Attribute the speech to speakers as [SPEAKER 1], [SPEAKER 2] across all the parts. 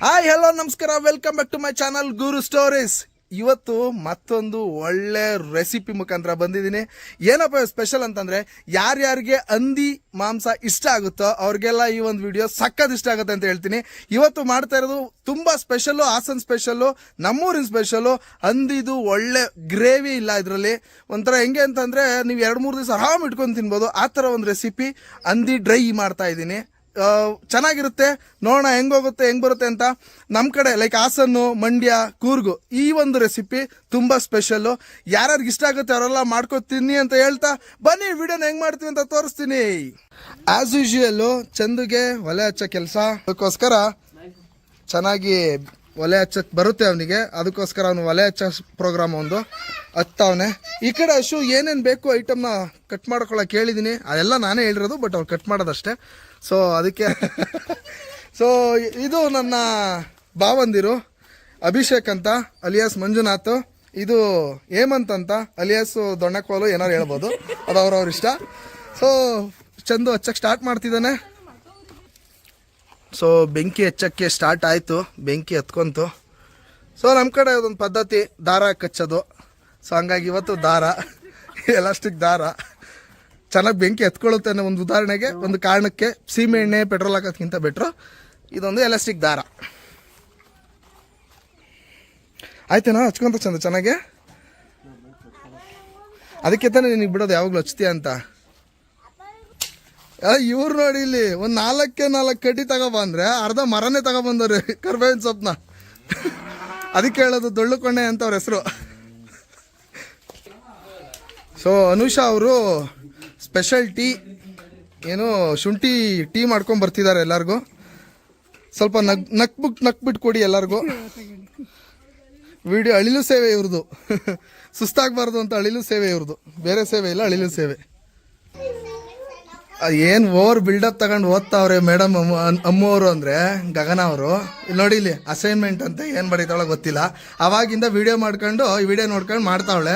[SPEAKER 1] Hi hello ನಮಸ್ಕಾರ, welcome back to my channel Guru Stories. ಇವತ್ತು ಮತ್ತೊಂದು ಒಳ್ಳೆ ರೆಸಿಪಿ ಮುಖಾಂತರ ಬಂದಿದ್ದೀನಿ. ಏನಪ್ಪ ಸ್ಪೆಷಲ್ ಅಂತಂದ್ರೆ, ಯಾರ್ಯಾರಿಗೆ ಹಂದಿ ಮಾಂಸ ಇಷ್ಟ ಆಗುತ್ತೋ ಅವ್ರಿಗೆಲ್ಲ ಈ ಒಂದು ವಿಡಿಯೋ ಸಕ್ಕತ್ ಇಷ್ಟ ಆಗುತ್ತೆ ಅಂತ ಹೇಳ್ತೀನಿ. ಇವತ್ತು ಮಾಡ್ತಾ ಇರೋದು ತುಂಬಾ ಸ್ಪೆಷಲ್ಲು, ಹಾಸನ್ ಸ್ಪೆಷಲ್ಲು, ನಮ್ಮೂರಿನ ಸ್ಪೆಷಲ್ಲು. ಹಂದಿದು ಒಳ್ಳೆ ಗ್ರೇವಿ ಇಲ್ಲ ಇದರಲ್ಲಿ. ಒಂಥರ ಹೆಂಗೆ ಅಂತಂದ್ರೆ ನೀವು 2-3 ದಿವಸ ಆರಾಮ್ ಇಟ್ಕೊಂಡು ತಿನ್ಬೋದು, ಆ ಥರ ಒಂದು ರೆಸಿಪಿ ಹಂದಿ ಡ್ರೈ ಮಾಡ್ತಾ ಇದ್ದೀನಿ. ಚೆನ್ನಾಗಿರುತ್ತೆ, ನೋಡೋಣ ಹೆಂಗೋಗುತ್ತೆ ಹೆಂಗ್ ಬರುತ್ತೆ ಅಂತ. ನಮ್ಮ ಕಡೆ ಲೈಕ್ ಹಾಸನ್ನು, ಮಂಡ್ಯ, ಕೂರ್ಗು ಈ ಒಂದು ರೆಸಿಪಿ ತುಂಬಾ ಸ್ಪೆಷಲ್ಲು. ಯಾರ್ಯಾರಿಗೆ ಇಷ್ಟ ಆಗುತ್ತೆ ಅವರೆಲ್ಲ ಮಾಡ್ಕೊತೀನಿ ಅಂತ ಹೇಳ್ತಾ ಬನ್ನಿ ವಿಡಿಯೋನ ಹೆಂಗ್ ಮಾಡ್ತೀವಿ ಅಂತ ತೋರಿಸ್ತೀನಿ. ಆಸ್ ಯೂಶುವಲ್ ಚಂದುಗೆ ಒಲೆ ಹಚ್ಚೋ ಕೆಲಸ, ಅದಕ್ಕೋಸ್ಕರ ಚೆನ್ನಾಗಿ ಒಲೆ ಹಚ್ಚಕ್ ಬರುತ್ತೆ ಅವನಿಗೆ. ಅದಕ್ಕೋಸ್ಕರ ಅವನು ಒಲೆ ಹಚ್ಚೋ ಪ್ರೋಗ್ರಾಮ್ ಒಂದು ಹತ್ತವನೆ. ಈ ಕಡೆ ಅಶು ಏನೇನು ಬೇಕು ಐಟಮ್ನ ಕಟ್ ಮಾಡ್ಕೊಳಕ್ಕೆ ಹೇಳಿದ್ದೀನಿ, ಅದೆಲ್ಲ ನಾನೇ ಹೇಳಿರೋದು, ಬಟ್ ಅವ್ರು ಕಟ್ ಮಾಡೋದಷ್ಟೇ. ಸೊ ಅದಕ್ಕೆ ಸೊ ಇದು ನನ್ನ ಭಾವಂದಿರು, ಅಭಿಷೇಕ್ ಅಂತ ಅಲಿಯಾಸ್ ಮಂಜುನಾಥ್, ಇದು ಹೇಮಂತ್ ಅಂತ ಅಲಿಯಾಸ್ ದೊಣ್ಣಕೋಲು, ಏನಾರು ಹೇಳ್ಬೋದು, ಅದು ಅವ್ರವ್ರ ಇಷ್ಟ. ಸೊ ಚಂದು ಹಚ್ಚಕ್ಕೆ ಸ್ಟಾರ್ಟ್ ಮಾಡ್ತಿದ್ದಾನೆ. ಸೊ ಬೆಂಕಿ ಹಚ್ಚಕ್ಕೆ ಸ್ಟಾರ್ಟ್ ಆಯಿತು, ಬೆಂಕಿ ಹತ್ಕೊಂತು. ಸೊ ನಮ್ಮ ಕಡೆ ಅದೊಂದು ಪದ್ಧತಿ ದಾರ ಕಚ್ಚೋದು. ಸೊ ಹಂಗಾಗಿ ಇವತ್ತು ದಾರ, ಎಲಾಸ್ಟಿಕ್ ದಾರ ಚೆನ್ನಾಗಿ ಬೆಂಕಿ ಹತ್ಕೊಳ್ಳುತ್ತೆ ಅನ್ನೋ ಒಂದು ಉದಾಹರಣೆಗೆ, ಒಂದು ಕಾರಣಕ್ಕೆ ಸೀಮೆ ಎಣ್ಣೆ ಪೆಟ್ರೋಲ್ ಹಾಕೋದ್ಕಿಂತ ಬೆಟ್ರು ಇದೊಂದು ಎಲಾಸ್ಟಿಕ್ ದಾರ. ಆಯ್ತೇನಾ ಹಚ್ಕೊಂತ ಚಂದ ಚೆನ್ನಾಗೆ? ಅದಕ್ಕೆ ತಾನೇ ನಿನಗೆ ಬಿಡೋದು ಯಾವಾಗಲೂ ಹಚ್ತೀಯ ಅಂತ. ಇವ್ರು ನೋಡಿ ಇಲ್ಲಿ ಒಂದು 4 ಕಡ್ಡಿ ತಗೊಬಂದ್ರೆ ಅರ್ಧ ಮರನೇ ತಗೊಬಂದವ್ರಿ, ಕರ್ಬೇವಿನ ಸೊಪ್ಪನ್ನ. ಅದಕ್ಕೆ ಹೇಳೋದು ದೊಳ್ಳುಕೊಂಡೆ ಅಂತ ಅವ್ರ ಹೆಸರು. ಸೊ ಅನುಷಾ ಅವರು ಸ್ಪೆಷಲ್ ಟೀ, ಏನು ಶುಂಠಿ ಟೀ ಮಾಡ್ಕೊಂಡು ಬರ್ತಿದ್ದಾರೆ ಎಲ್ಲರಿಗೂ. ಸ್ವಲ್ಪ ನಕ್ಬಿಟ್ಟು ಕೊಡಿ ಎಲ್ಲರಿಗೂ. ವಿಡಿಯೋ ಅಳಿಲು ಸೇವೆ ಇವ್ರದ್ದು, ಸುಸ್ತಾಗಬಾರ್ದು ಅಂತ ಅಳಿಲು ಸೇವೆ ಇವ್ರದ್ದು, ಬೇರೆ ಸೇವೆ ಇಲ್ಲ, ಅಳಿಲು ಸೇವೆ. ಏನು ಓವರ್ ಬಿಲ್ಡಪ್ ತಗೊಂಡು ಓದ್ತಾವ್ರೆ ಮೇಡಮ್ ಅಮ್ಮವರು ಅಂದರೆ ಗಗನ ಅವರು. ಇಲ್ಲಿ ನೋಡಿ, ಇಲ್ಲಿ ಅಸೈನ್ಮೆಂಟ್ ಅಂತ ಏನು ಬರೀತಾವಳ ಗೊತ್ತಿಲ್ಲ, ಅವಾಗಿಂದ ವಿಡಿಯೋ ಮಾಡ್ಕೊಂಡು ಈ ವಿಡಿಯೋ ನೋಡ್ಕೊಂಡು ಮಾಡ್ತಾವಳೆ.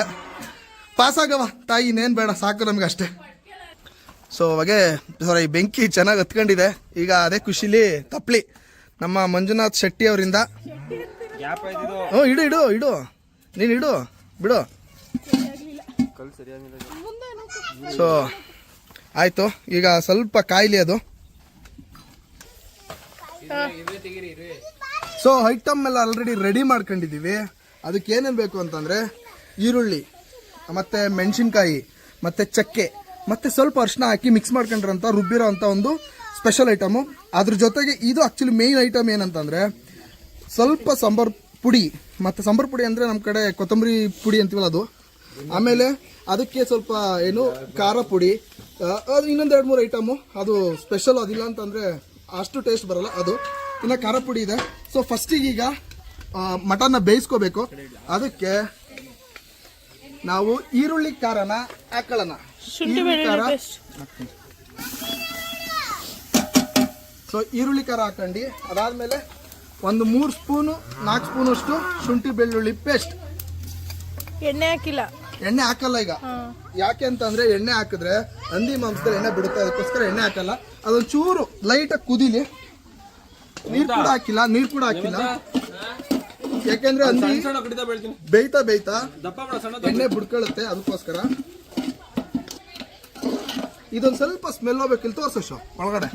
[SPEAKER 1] ಪಾಸ್ ಆಗವ ತಾಯಿ, ಇನ್ನೇನು ಬೇಡ, ಸಾಕು ನಮ್ಗೆ ಅಷ್ಟೇ. ಸೊ ಅವಾಗೆ ಈ ಬೆಂಕಿ ಚೆನ್ನಾಗಿ ಹತ್ಕೊಂಡಿದೆ. ಈಗ ಅದೇ ಖುಷಿಲಿ ತಪ್ಪಲಿ ನಮ್ಮ ಮಂಜುನಾಥ್ ಶೆಟ್ಟಿ ಅವರಿಂದ. ಇಡು ಇಡು ಇಡು, ನೀನು ಇಡು ಬಿಡು. ಸೊ ಆಯಿತು, ಈಗ ಸ್ವಲ್ಪ ಕಾಯಿಲೆ ಅದು. ಸೊ ಐಟಮ್ ಎಲ್ಲ ಆಲ್ರೆಡಿ ರೆಡಿ ಮಾಡ್ಕೊಂಡಿದ್ದೀವಿ. ಅದಕ್ಕೆ ಏನೇನು ಬೇಕು ಅಂತಂದರೆ ಈರುಳ್ಳಿ, ಮತ್ತು ಮೆಣಸಿನ್ಕಾಯಿ, ಮತ್ತು ಚಕ್ಕೆ, ಮತ್ತು ಸ್ವಲ್ಪ ಅರಿಶಿನ ಹಾಕಿ ಮಿಕ್ಸ್ ಮಾಡ್ಕೊಂಡ್ರಂತ ರುಬ್ಬಿರೋ ಅಂಥ ಒಂದು ಸ್ಪೆಷಲ್ ಐಟಮು. ಅದ್ರ ಜೊತೆಗೆ ಇದು ಆ್ಯಕ್ಚುಲಿ ಮೇಯ್ನ್ ಐಟಮ್ ಏನಂತಂದರೆ ಸ್ವಲ್ಪ ಸಾಂಬಾರು ಪುಡಿ, ಮತ್ತು ಸಾಂಬಾರು ಪುಡಿ ಅಂದರೆ ನಮ್ಮ ಕಡೆ ಕೊತ್ತಂಬರಿ ಪುಡಿ ಅಂತೀವಲ್ಲ ಅದು. ಆಮೇಲೆ ಅದಕ್ಕೆ ಸ್ವಲ್ಪ ಏನು ಖಾರ ಪುಡಿ, ಅದು ಇನ್ನೊಂದು 2-3 ಐಟಮು, ಅದು ಸ್ಪೆಷಲ್. ಅದಿಲ್ಲ ಅಂತಂದರೆ ಅಷ್ಟು ಟೇಸ್ಟ್ ಬರಲ್ಲ ಅದು. ಇನ್ನು ಖಾರ ಪುಡಿ ಇದೆ. ಸೊ ಫಸ್ಟಿಗೆ ಈಗ ಮಟನ್ನ ಬೇಯಿಸ್ಕೋಬೇಕು. ಅದಕ್ಕೆ ನಾವು ಈರುಳ್ಳಿ ಖಾರನ ಹಾಕೊಳ್ಳೋಣ. ಸೊ ಈರುಳ್ಳಿ ಖಾರ ಹಾಕೊಂಡು ಅದಾದ್ಮೇಲೆ ಒಂದು 3 ಸ್ಪೂನು 4 ಸ್ಪೂನ್ ಅಷ್ಟು ಶುಂಠಿ ಬೆಳ್ಳುಳ್ಳಿ ಪೇಸ್ಟ್.
[SPEAKER 2] ಎಣ್ಣೆ ಹಾಕಿಲ್ಲ,
[SPEAKER 1] ಎಣ್ಣೆ ಹಾಕಲ್ಲ ಈಗ. ಯಾಕೆ ಅಂತಂದ್ರೆ ಎಣ್ಣೆ ಹಾಕಿದ್ರೆ ಹಂದಿ ಮಾಂಸದಲ್ಲಿ ಎಣ್ಣೆ ಬಿಡುತ್ತೆ, ಅದಕ್ಕೋಸ್ಕರ ಎಣ್ಣೆ ಹಾಕಲ್ಲ. ಅದೊಂದು ಚೂರು ಲೈಟಾಗಿ ಕುದೀಲಿ. ನೀರು ಕೂಡ ಹಾಕಿಲ್ಲ, ಯಾಕೆಂದ್ರೆ ಹಂದಿ ಬೇಯ್ತಾ ಎಣ್ಣೆ ಬಿಡ್ಕೊಳ್ಳುತ್ತೆ, ಅದಕ್ಕೋಸ್ಕರ. ಇದೊಂದು ಸ್ವಲ್ಪ ಸ್ಮೆಲ್ ಹೋಗ್ಬೇಕಿಲ್ಲ, ತೋರ್ಸೋ ಒಳಗಡೆ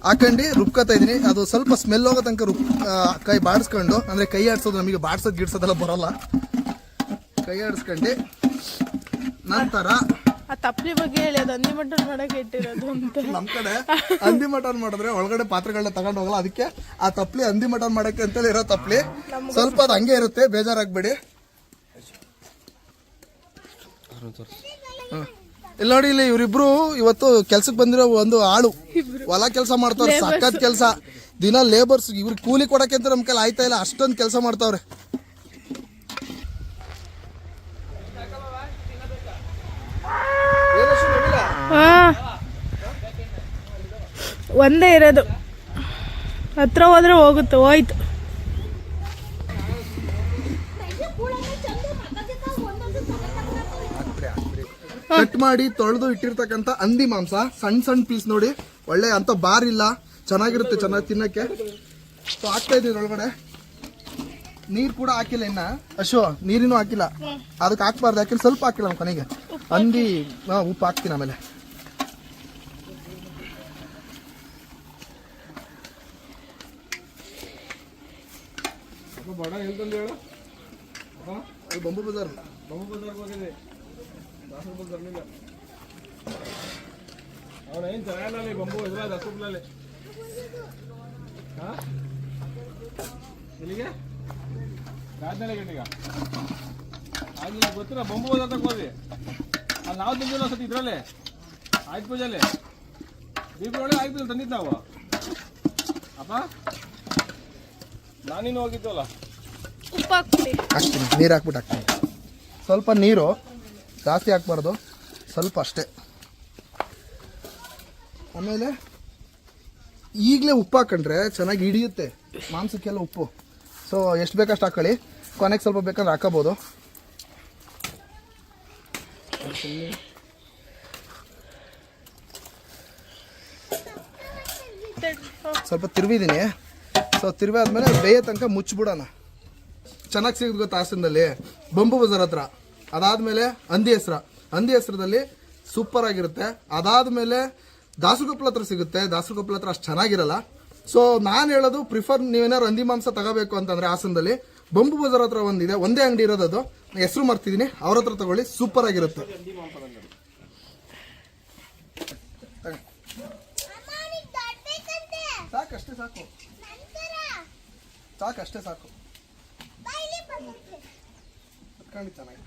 [SPEAKER 1] ಹಾಕೊಂಡು ರುಬ್ಕೋತಾ ಇದೀನಿ. ಅದು ಸ್ವಲ್ಪ ಸ್ಮೆಲ್ ಹೋಗೋ ತನಕ ಕೈ ಬಾಡಿಸ್ಕೊಂಡು, ಅಂದರೆ ಕೈ ಆಡಿಸೋದು ನಮಗೆ ಬಾಡ್ಸೋದು ಗಿಡ್ಸೋದೆಲ್ಲ ಬರೋಲ್ಲ, ಕೈ ಆಡಿಸ್ಕೊಂಡು ನಂತರ
[SPEAKER 2] ತಪ್ಪಲಿ ಬಗ್ಗೆ ಹೇಳಿ, ಅದು ಹಂದಿ ಮಟನ್ ಮಾಡಕ್ಕೆ ಇಟ್ಟಿರೋದು ಅಂತ.
[SPEAKER 1] ನಮ್ಮ ಕಡೆ ಹಂದಿ ಮಟನ್ ಮಾಡಿದ್ರೆ ಒಳಗಡೆ ಪಾತ್ರೆಗಳನ್ನ ತಗೊಂಡು ಹೋಗಲ್ಲ, ಅದಕ್ಕೆ ಆ ತಪ್ಪಲಿ ಹಂದಿ ಮಟನ್ ಮಾಡಕ್ಕೆ ಅಂತೇಳಿ ಇರೋ ತಪ್ಪಲಿ. ಸ್ವಲ್ಪ ಅದು ಹಂಗೆ ಇರುತ್ತೆ, ಬೇಜಾರಾಗಬೇಡಿ. ಇಲ್ಲಿ ನೋಡಿ, ಇಲ್ಲಿ ಇವರಿಬ್ರು ಇವತ್ತು ಕೆಲ್ಸಕ್ಕೆ ಬಂದಿರೋ ಒಂದು ಆಳು, ಹೊಲ ಕೆಲಸ ಮಾಡ್ತಾವ್ರೆ, ಸಖತ್ ಕೆಲಸ. ದಿನ ಲೇಬರ್ಸ್ ಇವ್ರಿಗೆ ಕೂಲಿ ಕೊಡಕ್ಕೆ ಅಂತ ನಮ್ಮ ಕೈಲಿ ಆಯ್ತಾ ಇಲ್ಲ, ಅಷ್ಟೊಂದು ಕೆಲಸ ಮಾಡ್ತಾವ್ರೆ.
[SPEAKER 2] ಒಂದೇ ಇರೋದು, ಹತ್ರ ಹೋದ್ರೆ ಹೋಗುತ್ತೆ, ಹೋಯ್ತು.
[SPEAKER 1] ಕಟ್ ಮಾಡಿ ತೊಳೆದು ಇಟ್ಟಿರ್ತಕ್ಕಂಥ ಹಂದಿ ಮಾಂಸ, ಸಣ್ಣ ಸಣ್ಣ ಪೀಸ್ ನೋಡಿ, ಒಳ್ಳೆ ಅಂತ ಬಾರ್ ಇಲ್ಲ, ಚೆನ್ನಾಗಿರುತ್ತೆ, ಚೆನ್ನಾಗಿ ತಿನ್ನಕ್ಕೆ. ಸೊ ಹಾಕ್ತಾ ಇದ್ದೀವಿ ಒಳಗಡೆ. ನೀರು ಕೂಡ ಹಾಕಿಲ್ಲ ಇನ್ನ ಅಶೋ, ನೀರಿನೂ ಹಾಕಿಲ್ಲ. ಅದಕ್ಕೆ ಹಾಕ್ಬಾರ್ದು, ಯಾಕೆಂದ್ರೆ ಸ್ವಲ್ಪ ಹಾಕಿಲ್ಲ ನಮ್ಮ ಕೊನೆಗೆ ಹಂದಿ. ಉಪ್ಪು ಹಾಕ್ತೀನಿ ಆಮೇಲೆ. ಬಂಬು ಬಜಾರ್
[SPEAKER 3] ಹೋಗಿದೆ. ಅವನೇನು ಚೆನ್ನಾಗಿಲ್ಲ ಬಂಬು ಇದ್ರ ದಸರಲ್ಲಿ ಇಲ್ಲಿಗೆ ರಾಜನಹಳ್ಳಿ ಗಂಟೆಗ ಆಗ ನಿಮ್ಗೆ ಗೊತ್ತಿಲ್ಲ ಬಂಬು ಅಂತ ಹೋದ್ವಿ. ಅಲ್ಲಿ ನಾವು ತಂದಿಲ್ಲ ಸತಿ ಇದ್ರಲ್ಲಿ ಆಯ್ತು ಪೂಜಲ್ಲಿ ದೀಪಾವಳಿ ಆಯ್ತು ತಂದಿದ್ದು ನಾವು. ಅಪ್ಪ ನಾನಿನ್ನು ಹೋಗಿದ್ವಲ್ಲ.
[SPEAKER 2] ಉಪ್ಪು ಹಾಕ್ಬಿಡಿ.
[SPEAKER 1] ಹಾಕ್ತೀನಿ, ನೀರು ಹಾಕ್ಬಿಟ್ಟು ಹಾಕ್ತೀನಿ. ಸ್ವಲ್ಪ ನೀರು ಜಾಸ್ತಿ ಹಾಕ್ಬಾರ್ದು, ಸ್ವಲ್ಪ ಅಷ್ಟೇ. ಆಮೇಲೆ ಈಗಲೇ ಉಪ್ಪು ಹಾಕೊಂಡ್ರೆ ಚೆನ್ನಾಗಿ ಹಿಡಿಯುತ್ತೆ ಮಾಂಸಕ್ಕೆಲ್ಲ ಉಪ್ಪು. ಸೊ ಎಷ್ಟು ಬೇಕಷ್ಟು ಹಾಕೊಳ್ಳಿ, ಕೊನೆಗೆ ಸ್ವಲ್ಪ ಬೇಕಂದ್ರೆ ಹಾಕೋಬೋದು. ಸ್ವಲ್ಪ ತಿರುವಿದ್ದೀನಿ. ಸೊ ತಿರುವಿ ಆದಮೇಲೆ ಬೇಯೋ ತನಕ ಮುಚ್ಚಿಬಿಡೋಣ. ಚೆನ್ನಾಗಿ ಸಿಗುತ್ತೆ ಗೊತ್ತಾ ಹಾಸನದಲ್ಲಿ, ಬಂಬು ಬಜಾರ್ ಹತ್ರ. ಅದಾದಮೇಲೆ ಹಂದಿ ಹೆಸರದಲ್ಲಿ ಸೂಪರ್ ಆಗಿರುತ್ತೆ. ಅದಾದಮೇಲೆ ದಾಸರಕೊಪ್ಪಲ ಹತ್ರ ಸಿಗುತ್ತೆ. ದಾಸರಕೊಪ್ಪಲ ಹತ್ರ ಅಷ್ಟು ಚೆನ್ನಾಗಿರಲ್ಲ. ಸೊ ನಾನು ಹೇಳೋದು ಪ್ರಿಫರ್, ನೀವೇನಾದ್ರು ಹಂದಿ ಮಾಂಸ ತಗೋಬೇಕು ಅಂತಂದರೆ ಹಾಸನದಲ್ಲಿ ಬಂಬು ಬಜಾರ್ ಹತ್ರ ಒಂದಿದೆ, ಒಂದೇ ಅಂಗಡಿ ಇರೋದು. ಅದು ಹೆಸರು ಮಾಡ್ತಿದ್ದೀನಿ, ಅವ್ರ ಹತ್ರ ತಗೊಳ್ಳಿ, ಸೂಪರ್ ಆಗಿರುತ್ತೆ. ಸಾಕಷ್ಟೇ ಸಾಕು, ಸಾಕಷ್ಟೇ ಸಾಕು. ಚೆನ್ನಾಗಿ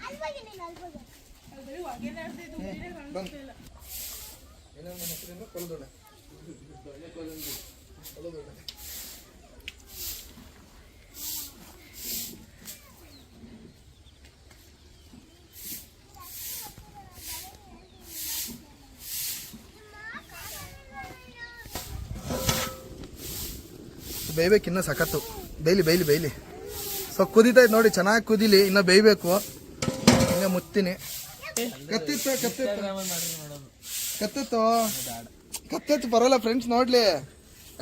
[SPEAKER 1] ಬೇಯ್ಬೇಕು, ಇನ್ನೂ ಸಖತ್ತು. ಬೇಯ್ಲಿ. ಸೊ ಕುದೀತಾ ಇತ್ತು ನೋಡಿ, ಚೆನ್ನಾಗಿ ಕುದೀಲಿ, ಇನ್ನೂ ಬೇಯಬೇಕು. ಹಿಂಗೆ ಮುತ್ತೀನಿ. ಕತ್ತಿತ್ತು ಬರೋಲ್ಲ ಫ್ರೆಂಡ್ಸ್, ನೋಡ್ಲಿ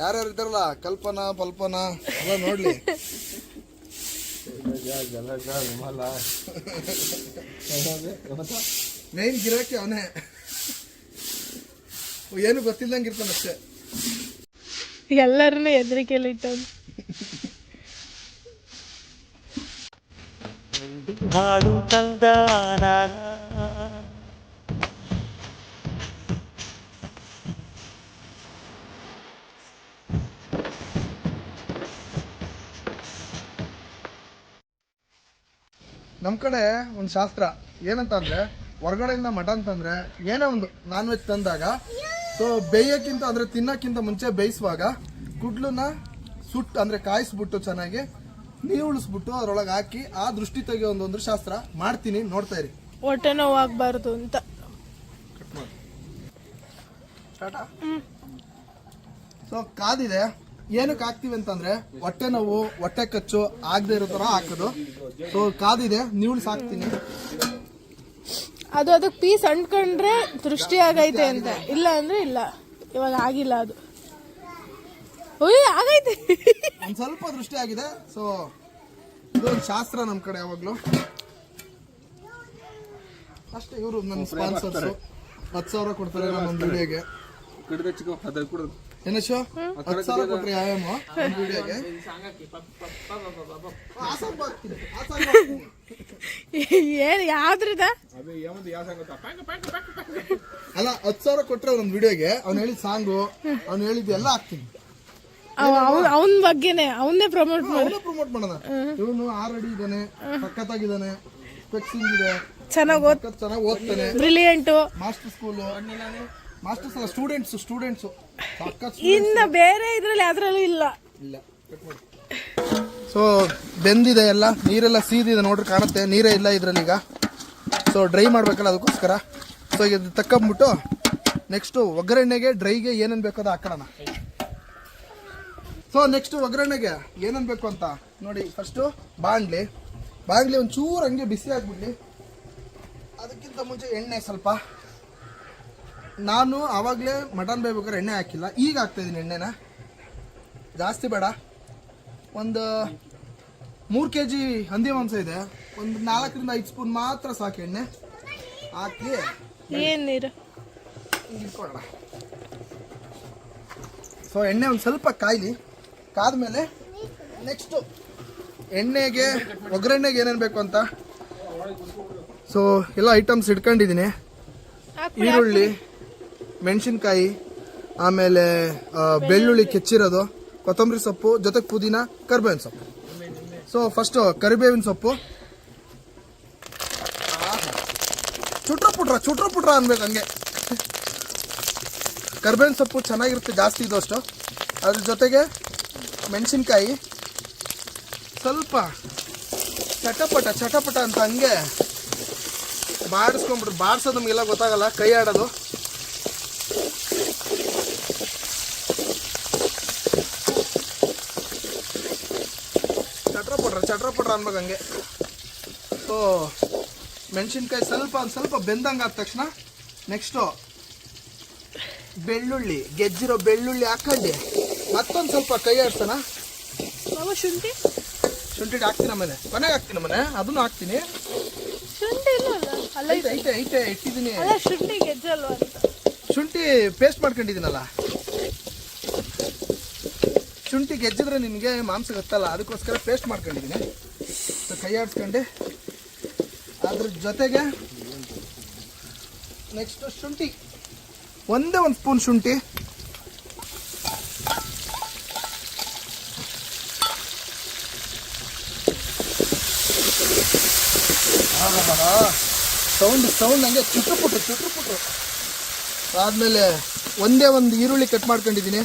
[SPEAKER 1] ಯಾರ್ಯಾರು ಇದ್ದಾರಲ್ಲ, ಕಲ್ಪನಾ ಪಲ್ಪನಾ ಎಲ್ಲ ನೋಡ್ಲಿ. ಮೇನ್ ಗಿರಾಕಿ ಅವನೇ, ಏನು ಗೊತ್ತಿಲ್ಲಂಗೆ ಇರ್ತಾನೆ ಅಷ್ಟೇ.
[SPEAKER 2] ಎಲ್ಲರನ್ನು ಹೆದರಿಕೆಯಲ್ಲಿ ಇಟ್ಟದ್ದು.
[SPEAKER 4] ಹಾಡು ತಂದ
[SPEAKER 1] ನಮ್ಮ ಕಡೆ ಒಂದು ಶಾಸ್ತ್ರ ಏನಂತ ಅಂದ್ರೆ, ಹೊರಗಡೆಯಿಂದ ಮಟನ್ ತಂದ್ರೆ ಏನೋ ಒಂದು ನಾನ್ ವೆಜ್ ತಂದಾಗ, ಸೊ ಬೇಯಕ್ಕಿಂತ ಅಂದ್ರೆ ತಿನ್ನಕ್ಕಿಂತ ಮುಂಚೆ ಬೇಯಿಸುವಾಗ ಕುಡ್ಲನ್ನ ಸುಟ್ಟು ಅಂದ್ರೆ ಕಾಯಿಸ್ಬಿಟ್ಟು ಚೆನ್ನಾಗಿ ನೀರು ಉಳಿಸ್ಬಿಟ್ಟು ಅದ್ರೊಳಗೆ ಹಾಕಿ ಆ ದೃಷ್ಟಿ ತೆಗೆಯೋ ಒಂದು ಶಾಸ್ತ್ರ ಮಾಡ್ತೀನಿ, ನೋಡ್ತಾ ಇರಿ.
[SPEAKER 2] ಹೊಟ್ಟೆ ನೋವು ಆಗ್ಬಾರ್ದು ಅಂತ.
[SPEAKER 1] ಸೊ ಕಾದಿದೆ, ಏನಕ್ಕೆ ಹಾಕ್ತಿವಿ ಅಂತಂದ್ರೆ ಹೊಟ್ಟೆ ನೋವು, ಹೊಟ್ಟೆ ಕಚ್ಚು ಆಗದೆ ಇರೋ ತರ ಹಾಕೋದು. ಸೊ ಕಾದಿದೆ, ನೀವುಳ್ಸ್ ಹಾಕ್ತೀನಿ.
[SPEAKER 2] ಅದು ಅದಕ್ಕೆ ಪೀಸ್ ಅಂಟ್ಕೊಂಡ್ರೆ ದೃಷ್ಟಿ ಆಗೈತೆ ಅಂತ, ಇಲ್ಲ ಅಂದ್ರೆ ಇಲ್ಲ. ಇವಾಗ ಆಗಿಲ್ಲ ಅದು. ಆಗೈತೆ,
[SPEAKER 1] ಒಂದ್ ಸ್ವಲ್ಪ ದೃಷ್ಟಿ ಆಗಿದೆ. ಸೊ ಇದೊಂದು ಶಾಸ್ತ್ರ ನಮ್ಮ ಕಡೆ ಯಾವಾಗ್ಲೂ ಅಷ್ಟೇ. ಇವರು ನನ್ನ ಸ್ಪಾನ್ಸರ್ಸ್ 10,000 ಕೊಡ್ತಾರೆ ನನ್ನ ವಿಡಿಯೋಗೆ. ಏನಶೋ 10,000 ಕೊಟ್ರಿ ಆಯಾಮ ನನ್ನ ವಿಡಿಯೋಗೆ.
[SPEAKER 2] ಏನ್ ಯಾವ್ದ್ರದ
[SPEAKER 1] ಅಲ್ಲ, 10,000 ಕೊಟ್ರೆ ಒಂದು ವಿಡಿಯೋಗೆ ಅವ್ನು ಹೇಳಿದ ಸಾಂಗು, ಅವ್ನು ಹೇಳಿದ್ದು ಎಲ್ಲ ಹಾಕ್ತೀನಿ.
[SPEAKER 2] ಅವನ ಬಗ್ಗೆನೆ ಅವನ್ನೇ ಪ್ರಮೋಟ್
[SPEAKER 1] ಮಾಡೋಣ. ಇವನು 6 ಅಡಿ ಇದ್ದಾನೆ, ಸಖತ್ತಾಗಿದ್ದಾನೆ, ಸ್ಪೆಕ್ಸಿಂಗ್ ಇದೆ,
[SPEAKER 2] ಚೆನ್ನಾಗಿ
[SPEAKER 1] ಓದ್ತಾನೆ,
[SPEAKER 2] ಬ್ರಿಲಿಯಂಟ್.
[SPEAKER 1] ಮಾಸ್ಟರ್ ಸ್ಕೂಲು, ಮಾಸ್ಟರ್ಸ್ ಅಲ್ಲ, ಸ್ಟೂಡೆಂಟ್ಸ್
[SPEAKER 2] ಇನ್ನ ಬೇರೆ ಇದ್ರಲ್ಲಿ ಯಾವ್ದ್ರಲ್ಲೂ ಇಲ್ಲ.
[SPEAKER 1] ಸೊ ಬೆಂದಿದೆ ಎಲ್ಲ, ನೀರೆಲ್ಲ ಸೀದಿದೆ ನೋಡ್ರಿ, ಕಾಣುತ್ತೆ. ನೀರೇ ಇಲ್ಲ ಇದ್ರಲ್ಲಿ ಈಗ. ಸೊ ಡ್ರೈ ಮಾಡ್ಬೇಕಲ್ಲ, ಅದಕ್ಕೋಸ್ಕರ. ಸೊ ಇದು ತಕ್ಕೊಂಬಿಟ್ಟು ನೆಕ್ಸ್ಟ್ ಒಗ್ಗರಣೆಗೆ ಡ್ರೈಗೆ ಏನೇನು ಬೇಕೋ ಅದು ಹಾಕೋಣ. ಸೊ ನೆಕ್ಸ್ಟ್ ಒಗ್ಗರಣೆಗೆ ಏನೇನು ಬೇಕು ಅಂತ ನೋಡಿ. ಫಸ್ಟು ಬಾಣಲಿ ಒಂಚೂರು ಹಂಗೆ ಬಿಸಿ ಆಗ್ಬಿಡ್ಲಿ. ಅದಕ್ಕಿಂತ ಮುಂಚೆ ಎಣ್ಣೆ ಸ್ವಲ್ಪ. ನಾನು ಆವಾಗಲೇ ಮಟನ್ ಬೇಯ್ಬೇಕಾದ್ರೆ ಎಣ್ಣೆ ಹಾಕಿಲ್ಲ, ಈಗ ಹಾಕ್ತಾಯಿದ್ದೀನಿ ಎಣ್ಣೆನ. ಜಾಸ್ತಿ ಬೇಡ, ಒಂದು 3 kg ಹಂದಿ ಮಾಂಸ ಇದೆ. ಒಂದು 4ರಿಂದ 5 ಸ್ಪೂನ್ ಮಾತ್ರ ಸಾಕು ಎಣ್ಣೆ ಹಾಕಿ
[SPEAKER 2] ಏನ್ ನೀರು?
[SPEAKER 1] ಇಟ್ಕೊಳ್ಳೋಣ. ಸೊ ಎಣ್ಣೆ ಒಂದು ಸ್ವಲ್ಪ ಕಾಯ್ಲಿ. ಕಾದ್ಮೇಲೆ ನೆಕ್ಸ್ಟು ಎಣ್ಣೆಗೆ ಒಗ್ಗರಣೆಗೆ ಏನೇನು ಬೇಕು ಅಂತ ಸೊ ಎಲ್ಲ ಐಟಮ್ಸ್ ಇಟ್ಕೊಂಡಿದ್ದೀನಿ. ಈರುಳ್ಳಿ, ಮೆಣಸಿನ್ಕಾಯಿ, ಆಮೇಲೆ ಬೆಳ್ಳುಳ್ಳಿ ಕೆಚ್ಚಿರೋದು, ಕೊತ್ತಂಬರಿ ಸೊಪ್ಪು, ಜೊತೆಗೆ ಪುದೀನ, ಕರಿಬೇವಿನ ಸೊಪ್ಪು. ಸೊ ಫಸ್ಟು ಕರಿಬೇವಿನ ಸೊಪ್ಪು ಚುಟ್ರ ಪುಟ್ರ ಅನ್ಬೇಕು ಹಂಗೆ. ಕರಿಬೇವಿನ ಸೊಪ್ಪು ಚೆನ್ನಾಗಿರುತ್ತೆ, ಜಾಸ್ತಿ ಇದು ಅಷ್ಟು. ಅದ್ರ ಜೊತೆಗೆ ಮೆಣಸಿನ್ಕಾಯಿ ಸ್ವಲ್ಪ ಚಟಪಟ ಅಂತ ಹಂಗೆ ಬಾಡಿಸ್ಕೊಂಡ್ಬಿಟ್ರು. ಬಾಡಿಸೋದು ನಮಗೆಲ್ಲ ಗೊತ್ತಾಗಲ್ಲ, ಕೈ ಆಡೋದು. ಚಟ್ರಪಟ್ರ ಅನ್ಬೇಕು ಹಂಗೆ. ಸೊ ಮೆಣಸಿನ್ಕಾಯಿ ಒಂದು ಸ್ವಲ್ಪ ಬೆಂದಂಗೆ ಆದ ತಕ್ಷಣ ನೆಕ್ಸ್ಟು ಬೆಳ್ಳುಳ್ಳಿ, ಗೆಜ್ಜಿರೋ ಬೆಳ್ಳುಳ್ಳಿ ಹಾಕೊಂಡು ಮತ್ತೊಂದು ಸ್ವಲ್ಪ ಕೈ ಆಡ್ಸೋಣ. ಶುಂಠಿ ಹಾಕ್ತೀನಿ ಆಮೇಲೆ, ಕೊನೆಗೆ ಹಾಕ್ತೀನಿ ಆಮೇಲೆ, ಅದನ್ನು ಹಾಕ್ತೀನಿ.
[SPEAKER 2] ಶುಂಠಿ
[SPEAKER 1] ಐತೆ ಇಟ್ಟಿದ್ದೀನಿ.
[SPEAKER 2] ಶುಂಠಿ ಗೆಜ್ಜಲ್ವಾ ಅಂತ.
[SPEAKER 1] ಶುಂಠಿ ಪೇಸ್ಟ್ ಮಾಡ್ಕೊಂಡಿದ್ದೀನಲ್ಲ, ಶುಂಠಿ ಗೆಜ್ಜಿದ್ರೆ ನಿನಗೆ ಮಾಂಸ ಗೊತ್ತಲ್ಲ, ಅದಕ್ಕೋಸ್ಕರ ಪೇಸ್ಟ್ ಮಾಡ್ಕೊಂಡಿದ್ದೀನಿ. ಸೊ ಕೈ ಆಡಿಸ್ಕೊಂಡು ಅದ್ರ ಜೊತೆಗೆ ನೆಕ್ಸ್ಟ್ ಶುಂಠಿ, ಒಂದೇ ಒಂದು ಸ್ಪೂನ್ ಶುಂಠಿ, ಸೌಂಡ್ ಹಂಗೆ ಚುಟ್ರುಪುಟ್ರು. ಆದಮೇಲೆ ಒಂದೇ ಒಂದು ಈರುಳ್ಳಿ ಕಟ್ ಮಾಡ್ಕೊಂಡಿದ್ದೀನಿ,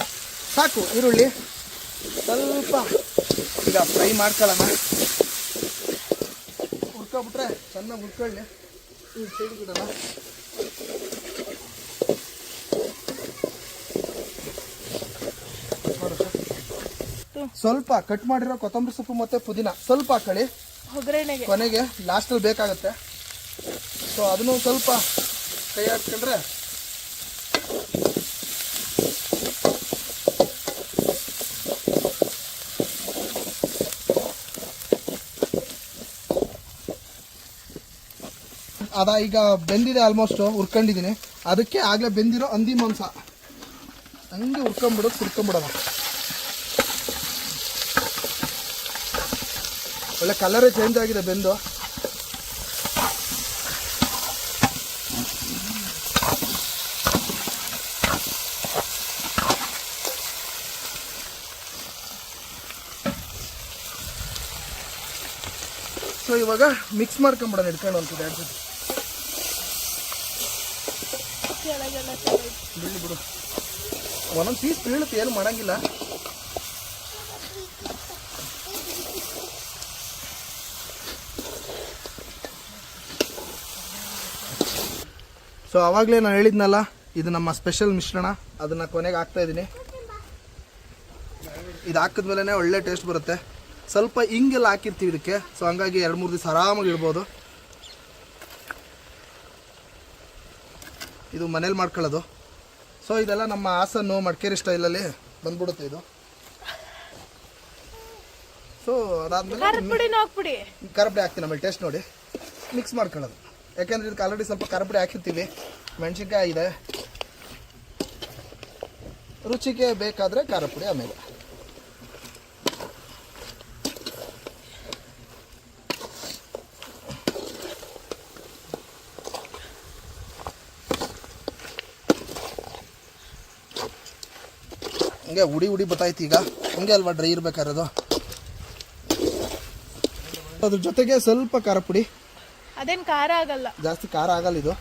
[SPEAKER 1] ಸಾಕು. ಈರುಳ್ಳಿ ಸ್ವಲ್ಪ ಈಗ ಫ್ರೈ ಮಾಡ್ಕೊಳ್ಳೋಣ. ಹುರ್ಕೊಬಿಟ್ರೆ ಚೆನ್ನಾಗಿ ಹುರ್ಕೊಳ್ಳಿ. ಸೈಡ್ ಬಿಡೋಣ. ಸ್ವಲ್ಪ ಕಟ್ ಮಾಡಿರೋ ಕೊತ್ತಂಬರಿ ಸೊಪ್ಪು ಮತ್ತು ಪುದೀನ ಸ್ವಲ್ಪ ಹಾಕೊಳ್ಳಿ
[SPEAKER 2] ಒಗ್ಗರಣೆಗೆ,
[SPEAKER 1] ಕೊನೆಗೆ ಲಾಸ್ಟಲ್ಲಿ ಬೇಕಾಗುತ್ತೆ. ಸೊ ಅದನ್ನು ಸ್ವಲ್ಪ ಕೈ ಹಾಕ್ಕೊಂಡ್ರೆ ಈಗ ಬೆಂದಿದೆ, ಆಲ್ಮೋಸ್ಟ್ ಹುರ್ಕೊಂಡಿದ್ದೀನಿ. ಅದಕ್ಕೆ ಆಗಲೇ ಬೆಂದಿರೋ ಹಂದಿ ಮಾಂಸ ಹಂಗೆ ಹುರ್ಕೊಂಬಿಡೋಣ. ಒಳ್ಳೆ ಕಲರೇ ಚೇಂಜ್ ಆಗಿದೆ ಬೆಂದು. ಸೊ ಇವಾಗ ಮಿಕ್ಸ್ ಮಾಡ್ಕೊಂಬಿಡೋಣ ಇಟ್ಕೊಂಡು ಒಂದು 2 ಸತಿ. ಬಿಡು ಒಂದೊಂದು ಪೀಸ್ ಬೀಳುತ್ತೆ, ಏನು ಮಾಡಂಗಿಲ್ಲ. ಸೊ ಆವಾಗಲೇ ನಾನು ಹೇಳಿದ್ನಲ್ಲ, ಇದು ನಮ್ಮ ಸ್ಪೆಷಲ್ ಮಿಶ್ರಣ, ಅದನ್ನು ಕೊನೆಗೆ ಹಾಕ್ತಾ ಇದ್ದೀನಿ. ಇದು ಹಾಕಿದ್ಮೇಲೆ ಒಳ್ಳೆ ಟೇಸ್ಟ್ ಬರುತ್ತೆ. ಸ್ವಲ್ಪ ಹಿಂಗೆಲ್ಲ ಹಾಕಿರ್ತೀವಿ ಇದಕ್ಕೆ, ಸೊ ಹಂಗಾಗಿ 2-3 ದಿವಸ ಆರಾಮಾಗಿ ಇಡ್ಬೋದು. ಇದು ಮನೇಲಿ ಮಾಡ್ಕೊಳ್ಳೋದು. ಸೊ ಇದೆಲ್ಲ ನಮ್ಮ ಹಾಸನ್ನು ಮಡಿಕೇರಿ ಸ್ಟೈಲಲ್ಲಿ ಬಂದ್ಬಿಡುತ್ತೆ ಇದು. ಸೊ ಅದಾದ್ಮೇಲೆ ಖಾರಪುಡಿ ಹಾಕ್ತೀನಿ, ಆಮೇಲೆ ಟೇಸ್ಟ್ ನೋಡಿ ಮಿಕ್ಸ್ ಮಾಡ್ಕೊಳ್ಳೋದು. ಯಾಕೆಂದರೆ ಇದಕ್ಕೆ ಆಲ್ರೆಡಿ ಸ್ವಲ್ಪ ಖಾರಪುಡಿ ಹಾಕಿರ್ತೀವಿ, ಮೆಣಸಿನ್ಕಾಯಿ ಇದೆ, ರುಚಿಗೆ ಬೇಕಾದರೆ ಖಾರಪುಡಿ ಆಮೇಲೆ. ಹಂಗೆ ಉಡಿ ಬತ್ತಾಯ್ತು. ಈಗ ಹಂಗೆ ಅಲ್ವಾ ಡ್ರೈ ಇರ್ಬೇಕಾರದು. ಅದ್ರ ಜೊತೆಗೆ ಸ್ವಲ್ಪ ಖಾರ ಪುಡಿ,
[SPEAKER 2] ಅದೇನು ಖಾರ ಆಗಲ್ಲ,
[SPEAKER 1] ಜಾಸ್ತಿ ಖಾರ ಆಗಲ್ಲ ಇದು,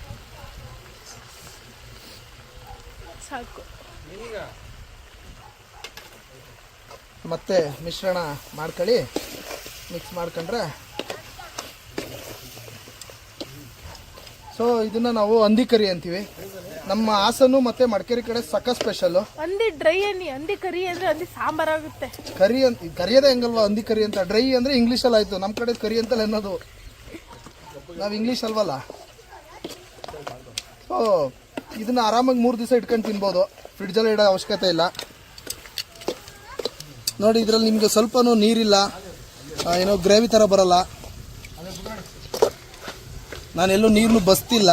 [SPEAKER 2] ಸಾಕು.
[SPEAKER 1] ಮತ್ತೆ ಮಿಶ್ರಣ ಮಾಡ್ಕೊಳ್ಳಿ, ಮಿಕ್ಸ್ ಮಾಡ್ಕೊಂಡ್ರೆ. ಸೊ ಇದನ್ನ ನಾವು ಹಂದಿ ಕರಿ ಅಂತೀವಿ. ನಮ್ಮ ಹಾಸನು ಮತ್ತೆ ಮಡಿಕೇರಿ ಕಡೆ ಸಕ್ಕ ಸ್ಪೆಷಲ್.
[SPEAKER 2] ಹಂದಿ ಡ್ರೈ ಹಂದಿ ಕರಿ ಅಂದ್ರೆ ಹಂದಿ ಸಾಂಬಾರ್ ಆಗುತ್ತೆ.
[SPEAKER 1] ಕರಿ ಅಂತ ಕರಿಯೋದೇ ಹೆಂಗಲ್ವಾ ಹಂದಿ ಕರಿ ಅಂತ. ಡ್ರೈ ಅಂದ್ರೆ ಇಂಗ್ಲೀಷಲ್ಲಿ ಆಯ್ತು, ನಮ್ಮ ಕಡೆ ಕರಿ ಅಂತಲ್ಲ ಅನ್ನೋದು, ನಾವು ಇಂಗ್ಲೀಷ್ ಅಲ್ವಲ್ಲ. ಸೊ ಇದನ್ನ ಆರಾಮಾಗಿ 3 ದಿವಸ ಇಟ್ಕೊಂಡು ತಿನ್ಬೋದು, ಫ್ರಿಡ್ಜಲ್ಲಿ ಇಡೋ ಅವಶ್ಯಕತೆ ಇಲ್ಲ. ನೋಡಿ ಇದ್ರಲ್ಲಿ ನಿಮ್ಗೆ ಸ್ವಲ್ಪನೂ ನೀರಿಲ್ಲ, ಏನೋ ಗ್ರೇವಿ ಥರ ಬರಲ್ಲ. ನಾನೆಲ್ಲೂ ನೀರನ್ನು ಬಸ್ತಿಲ್ಲ,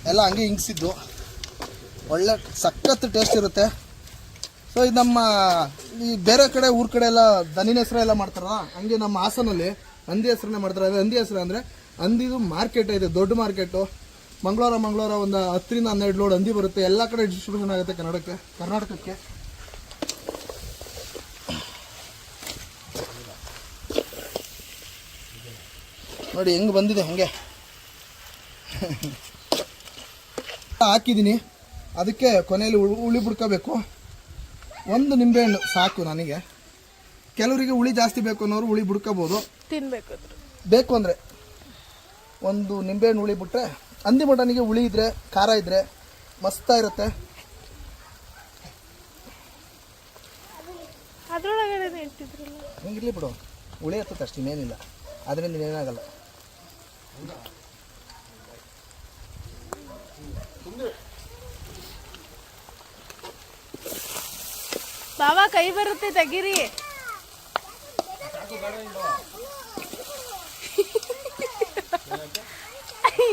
[SPEAKER 1] ಎಲ್ಲ ಹಂಗೆ ಹಿಂಗ್ಸಿದ್ದು. ಒಳ್ಳೆ ಸಖತ್ ಟೇಸ್ಟ್ ಇರುತ್ತೆ. ಸೊ ಇದು ನಮ್ಮ ಈ ಬೇರೆ ಕಡೆ ಊರ ಕಡೆ ಎಲ್ಲ ದನಿನ ಹೆಸರು ಎಲ್ಲ ಮಾಡ್ತಾರಲ್ಲ, ಹಂಗೆ ನಮ್ಮ ಹಾಸನಲ್ಲಿ ಹಂದಿ ಹೆಸರನ್ನೇ ಮಾಡ್ತಾರೆ. ಅದು ಹಂದಿ ಹೆಸರು ಅಂದರೆ ಹಂದಿದು ಮಾರ್ಕೆಟ್ ಇದೆ, ದೊಡ್ಡ ಮಾರ್ಕೆಟು. ಮಂಗಳವಾರ ಒಂದು 10 ರಿಂದ 12 ಲೋಡ್ ಹಂದಿ ಬರುತ್ತೆ. ಎಲ್ಲ ಕಡೆ ಡಿಸ್ಟ್ರಿಬ್ಯೂಷನ್ ಆಗುತ್ತೆ ಕರ್ನಾಟಕಕ್ಕೆ. ನೋಡಿ ಹೆಂಗೆ ಬಂದಿದೆ, ಹಂಗೆ ಹಾಕಿದ್ದೀನಿ. ಅದಕ್ಕೆ ಕೊನೆಯಲ್ಲಿ ಹುಳಿ ಬಿಡ್ಕೋಬೇಕು. ಒಂದು ನಿಂಬೆಹಣ್ಣು ಸಾಕು ನನಗೆ. ಕೆಲವರಿಗೆ ಹುಳಿ ಜಾಸ್ತಿ ಬೇಕು ಅನ್ನೋರು ಹುಳಿ ಬಿಡ್ಕೋಬೋದು,
[SPEAKER 2] ತಿನ್ಬೇಕು.
[SPEAKER 1] ಬೇಕು ಅಂದರೆ ಒಂದು ನಿಂಬೆಹಣ್ಣು ಹುಳಿ ಬಿಟ್ರೆ. ಹಂದಿ ಮಟನಿಗೆ ಹುಳಿ ಇದ್ರೆ, ಖಾರ ಇದ್ರೆ ಮಸ್ತಾಗಿರುತ್ತೆ.
[SPEAKER 2] ಅದ್ರೊಳಗಡೆ ಇಟ್ಟಿದ್ರಲ್ಲ,
[SPEAKER 1] ಹಂಗಿರ್ಲಿ ಬಿಡು, ಹುಳಿ ಹತ್ತುತ್ತೆ ಅಷ್ಟು, ಇನ್ನೇನಿಲ್ಲ. ಅದರಿಂದ ಏನಾಗಲ್ಲ.
[SPEAKER 2] ಬಾಬಾ ಕೈ ಬರುತ್ತೆ ತೆಗೀರಿ.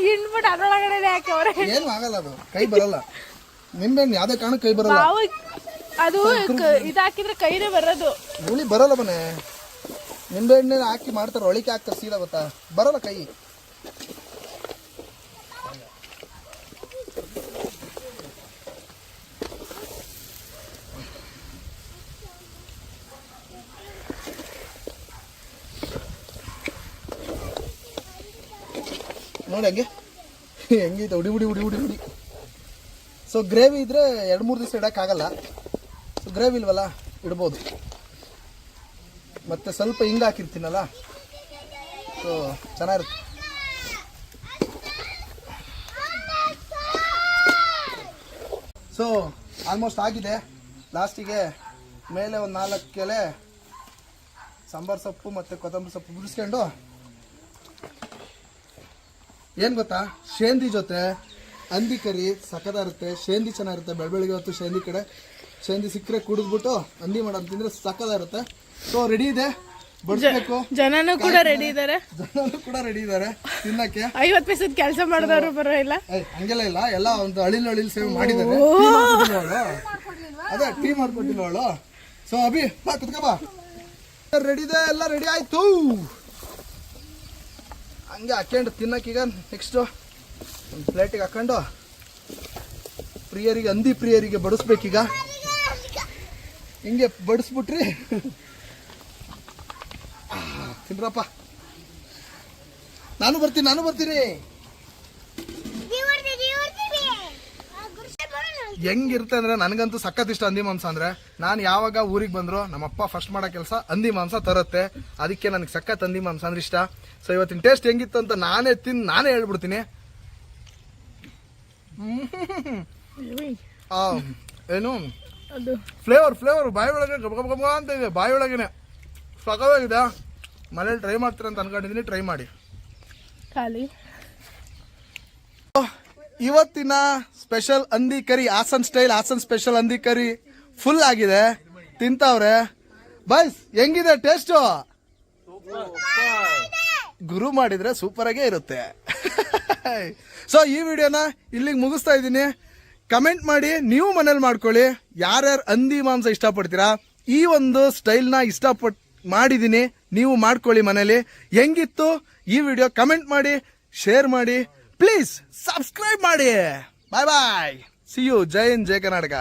[SPEAKER 2] ಹಿಂಡ್ಬಿಟ್ಟು ಅದ್ರೊಳಗಡೆ ಹಾಕವ್ರೆ.
[SPEAKER 1] ಏನು ಆಗಲ್ಲ, ಅದು ಕೈ ಬರಲ್ಲ. ನಿಂಬೆಹಣ್ಣು ಯಾವುದೇ ಕಾರಣಕ್ಕೆ ಕೈ ಬರಲ್ಲ.
[SPEAKER 2] ಬಾವು ಅದು ಇದಾಕಿದ್ರೆ ಕೈನೇ ಬರೋದು.
[SPEAKER 1] ಹುಳಿ ಬರಲ್ಲ ಮನೆ. ನಿಂಬೆಹಣ್ಣು ಹಾಕಿ ಮಾಡ್ತಾರೆ, ಒಳಿಕೆ ಹಾಕ್ತಾರೆ ಸೀದಾ, ಗೊತ್ತಾ? ಬರಲ್ಲ ಕೈ. ನೋಡಿ ಹಂಗೆ ಹೆಂಗೈತೆ, ಉಡಿ. ಸೊ ಗ್ರೇವಿ ಇದ್ರೆ 2-3 ದಿವಸ ಇಡೋಕ್ಕಾಗಲ್ಲ. ಸೊ ಗ್ರೇವಿ ಇಲ್ವಲ್ಲ, ಇಡ್ಬೋದು. ಮತ್ತು ಸ್ವಲ್ಪ ಹಿಂಗೆ ಹಾಕಿರ್ತೀನಲ್ಲ, ಸೊ ಚೆನ್ನಾಗಿರುತ್ತೆ. ಸೊ ಆಲ್ಮೋಸ್ಟ್ ಆಗಿದೆ. ಲಾಸ್ಟಿಗೆ ಮೇಲೆ ಒಂದು 4 ಎಲೆ ಸಾಂಬಾರು ಸೊಪ್ಪು ಮತ್ತು ಕೊತ್ತಂಬರಿ ಸೊಪ್ಪು ಬಿಡಿಸ್ಕೊಂಡು, ಏನು ಗೊತ್ತಾ, ಶೇಂದಿ ಜೊತೆ ಹಂದಿ ಕರಿ ಸಕ್ಕದಾಗಿರುತ್ತೆ. ಶೇಂದಿ ಚೆನ್ನಾಗಿರುತ್ತೆ. ಬೆಳಗ್ಗೆ ಹೊತ್ತು ಶೇಂದಿ ಸಿಕ್ಕರೆ ಕುಡಿದ್ಬಿಟ್ಟು ಹಂದಿ ಮಾಡೋದು ತಿಂದರೆ ಸಕ್ಕದಾಗಿರುತ್ತೆ. ಸೊ ರೆಡಿ ಇದೆ, ಬಡಿಸ್ಬೇಕು.
[SPEAKER 2] ಜನನೂ ಕೂಡ ರೆಡಿ
[SPEAKER 1] ಇದ್ದಾರೆ ತಿನ್ನಕ್ಕೆ.
[SPEAKER 2] 50 ಪೈಸದ ಕೆಲಸ ಮಾಡಿದವರು ಬರೋಲ್ಲ.
[SPEAKER 1] ಹಂಗೆಲ್ಲ ಇಲ್ಲ, ಎಲ್ಲ ಒಂದು ಅಳಿಲ್ ಸೇವ್ ಮಾಡಿದ್ದಾರೆ. ಅದೇ ಟೀ ಮಾಡ್ಕೊಟ್ಟಿಲ್ಲ ಅವಳು. ಸೊ ಅಭಿ ಬಾ, ಕುತ್ಕೋ ಬಾ. ರೆಡಿ ಇದೆ, ಎಲ್ಲ ರೆಡಿ ಆಯ್ತು. ಹಂಗೆ ಹಾಕ್ಕೊಂಡು ತಿನ್ನಕ್ಕೀಗ ನೆಕ್ಸ್ಟು ಒಂದು ಪ್ಲೇಟಿಗೆ ಹಾಕ್ಕೊಂಡು ಹಂದಿ ಪ್ರಿಯರಿಗೆ ಬಡಿಸ್ಬೇಕೀಗ. ಹಿಂಗೆ ಬಡಿಸ್ಬಿಟ್ರಿ ತಿನ್ರಪ್ಪ. ನಾನು ಬರ್ತೀನಿ. ಹೆಂಗಿರುತ್ತೆ ಅಂದ್ರೆ, ನನಗಂತೂ ಸಖತ್ ಇಷ್ಟ ಹಂದಿ ಮಾಂಸ ಅಂದ್ರೆ. ನಾನು ಯಾವಾಗ ಊರಿಗೆ ಬಂದ್ರು ನಮ್ಮಪ್ಪ ಫಸ್ಟ್ ಮಾಡೋ ಕೆಲಸ ಹಂದಿ ಮಾಂಸ ತರುತ್ತೆ. ಅದಕ್ಕೆ ನನಗೆ ಸಖತ್ ಹಂದಿ ಮಾಂಸ ಅಂದ್ರೆ ಇಷ್ಟ. ಸೊ ಇವತ್ತಿನ ಟೇಸ್ಟ್ ಹೆಂಗಿತ್ತು ಅಂತ ನಾನೇ ಹೇಳ್ಬಿಡ್ತೀನಿ. ಏನು ಫ್ಲೇವರ್ ಬಾಯಿ ಒಳಗೆ ಗಬ ಅಂತ ಇದೆ, ಬಾಯಿ ಒಳಗೇನೆ ಸಖತ್ತಾಗಿದೆ. ಮನೇಲಿ ಟ್ರೈ ಮಾಡ್ತೀರ ಅಂತ ಅನ್ಕೊಂಡಿದ್ದೀನಿ, ಟ್ರೈ ಮಾಡಿ. ಇವತ್ತಿನ ಸ್ಪೆಷಲ್ ಹಂದಿ ಕರಿ, ಹಾಸನ್ ಸ್ಪೆಷಲ್ ಹಂದಿ ಕರಿ ಫುಲ್ ಆಗಿದೆ. ತಿಂತವ್ರೆ ಬಾಯ್ಸ್. ಹೆಂಗಿದೆ ಟೇಸ್ಟು? ಗುರು ಮಾಡಿದ್ರೆ ಸೂಪರ್ ಆಗೇ ಇರುತ್ತೆ. ಸೊ ಈ ವಿಡಿಯೋನ ಇಲ್ಲಿಗೆ ಮುಗಿಸ್ತಾ ಇದ್ದೀನಿ. ಕಮೆಂಟ್ ಮಾಡಿ, ನೀವು ಮನೇಲಿ ಮಾಡ್ಕೊಳ್ಳಿ. ಯಾರ್ಯಾರು ಹಂದಿ ಮಾಂಸ ಇಷ್ಟಪಡ್ತೀರಾ, ಈ ಒಂದು ಸ್ಟೈಲ್ನ ಇಷ್ಟಪಟ್ಟು ಮಾಡಿದ್ದೀನಿ, ನೀವು ಮಾಡ್ಕೊಳ್ಳಿ ಮನೇಲಿ. ಹೆಂಗಿತ್ತು ಈ ವಿಡಿಯೋ ಕಮೆಂಟ್ ಮಾಡಿ, ಶೇರ್ ಮಾಡಿ, ಪ್ಲೀಸ್ ಸಬ್ಸ್ಕ್ರೈಬ್ ಮಾಡಿ. ಬಾಯ್. See you. ಜೈ ಹಿಂದ್, ಜೈ ಕರ್ನಾಟಕ.